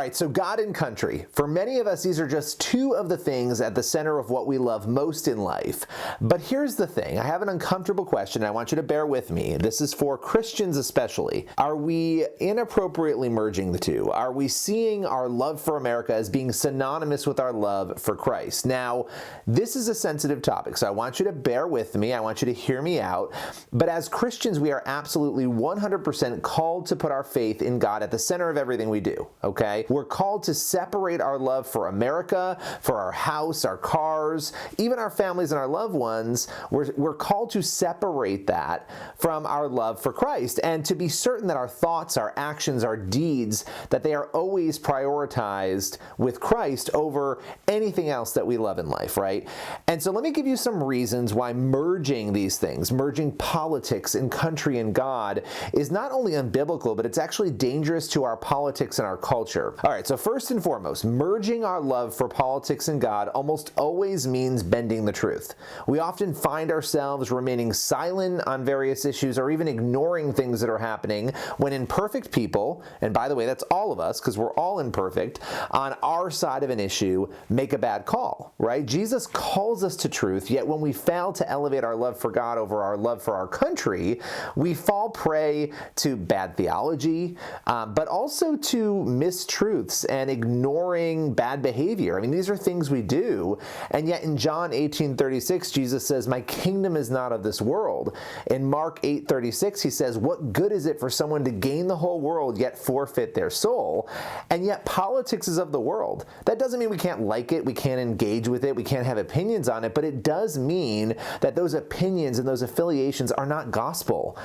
right, so God and country. For many of us, these are just two of the things at the center of what we love most in life. But here's the thing. I have an uncomfortable question. I want you to bear with me. This is for Christians especially. Are we inappropriately merging the two? Are we seeing our love for America as being synonymous with our love for Christ? Now, this is a sensitive topic, so I want you to bear with me. I want you to hear me out. But as Christians, we are absolutely 100% called to put our faith in God at the center of everything we do, okay? We're called to separate our love for America, for our house, our cars, even our families and our loved ones. We're called to separate that from our love for Christ and to be certain that our thoughts, our actions, our deeds, that they are always prioritized with Christ over anything else that we love in life, right? And so let me give you some reasons why merging these things, merging politics and country and God, is not only unbiblical, but it's actually dangerous to our politics and our culture. All right, so first and foremost, merging our love for politics and God almost always means bending the truth. We often find ourselves remaining silent on various issues or even ignoring things that are happening when imperfect people, and by the way, that's all of us because we're all imperfect, on our side of an issue make a bad call, right? Jesus calls us to truth, yet when we fail to elevate our love for God over our love for our country, we fall prey to bad theology, but also to mistruths and ignoring bad behavior. I mean, these are things we do, and yet in John 18:36, Jesus says, "My kingdom is not of this world." In Mark 8:36, he says, "What good is it for someone to gain the whole world yet forfeit their soul?" And yet politics is of the world. That doesn't mean we can't like it, we can't engage with it, we can't have opinions on it, but it does mean that those opinions and those affiliations are not gospel.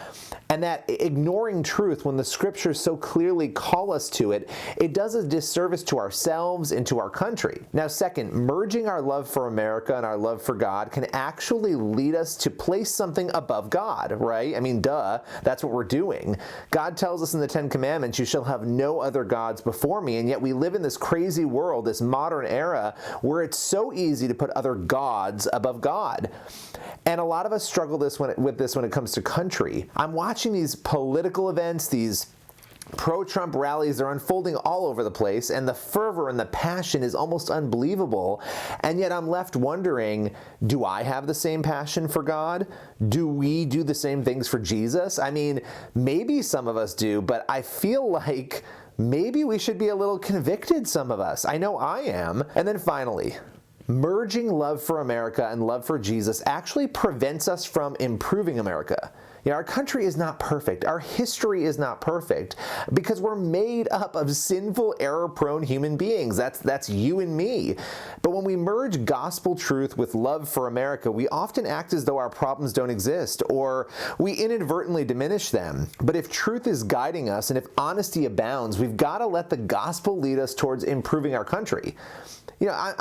And that ignoring truth when the scriptures so clearly call us to it, it does a disservice to ourselves and to our country. Now, second, merging our love for America and our love for God can actually lead us to place something above God, right? I mean, duh, that's what we're doing. God tells us in the Ten Commandments, "You shall have no other gods before me," and yet we live in this crazy world, this modern era, where it's so easy to put other gods above God. And a lot of us struggle with this when it comes to country. I'm watching these political events, these pro-Trump rallies are unfolding all over the place, and the fervor and the passion is almost unbelievable. And yet I'm left wondering, do I have the same passion for God? Do we do the same things for Jesus? I mean, maybe some of us do, but I feel like maybe we should be a little convicted, some of us. I know I am. And then finally, merging love for America and love for Jesus actually prevents us from improving America. You know, our country is not perfect. Our history is not perfect because we're made up of sinful, error-prone human beings. That's you and me. But when we merge gospel truth with love for America, we often act as though our problems don't exist, or we inadvertently diminish them. But if truth is guiding us and if honesty abounds, we've got to let the gospel lead us towards improving our country. You know,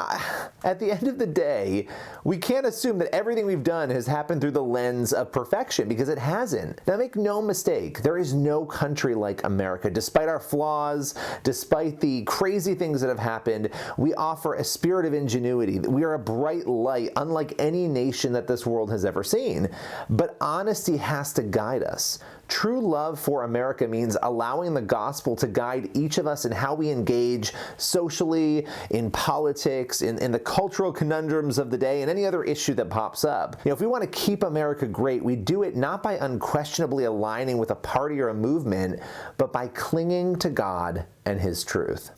at the end of the day, we can't assume that everything we've done has happened through the lens of perfection, because it hasn't. Now, make no mistake, there is no country like America. Despite our flaws, despite the crazy things that have happened, we offer a spirit of ingenuity. We are a bright light, unlike any nation that this world has ever seen. But honesty has to guide us. True love for America means allowing the gospel to guide each of us in how we engage socially, in politics, in the cultural conundrums of the day, and any other issue that pops up. You know, if we want to keep America great, we do it not by unquestionably aligning with a party or a movement, but by clinging to God and His truth.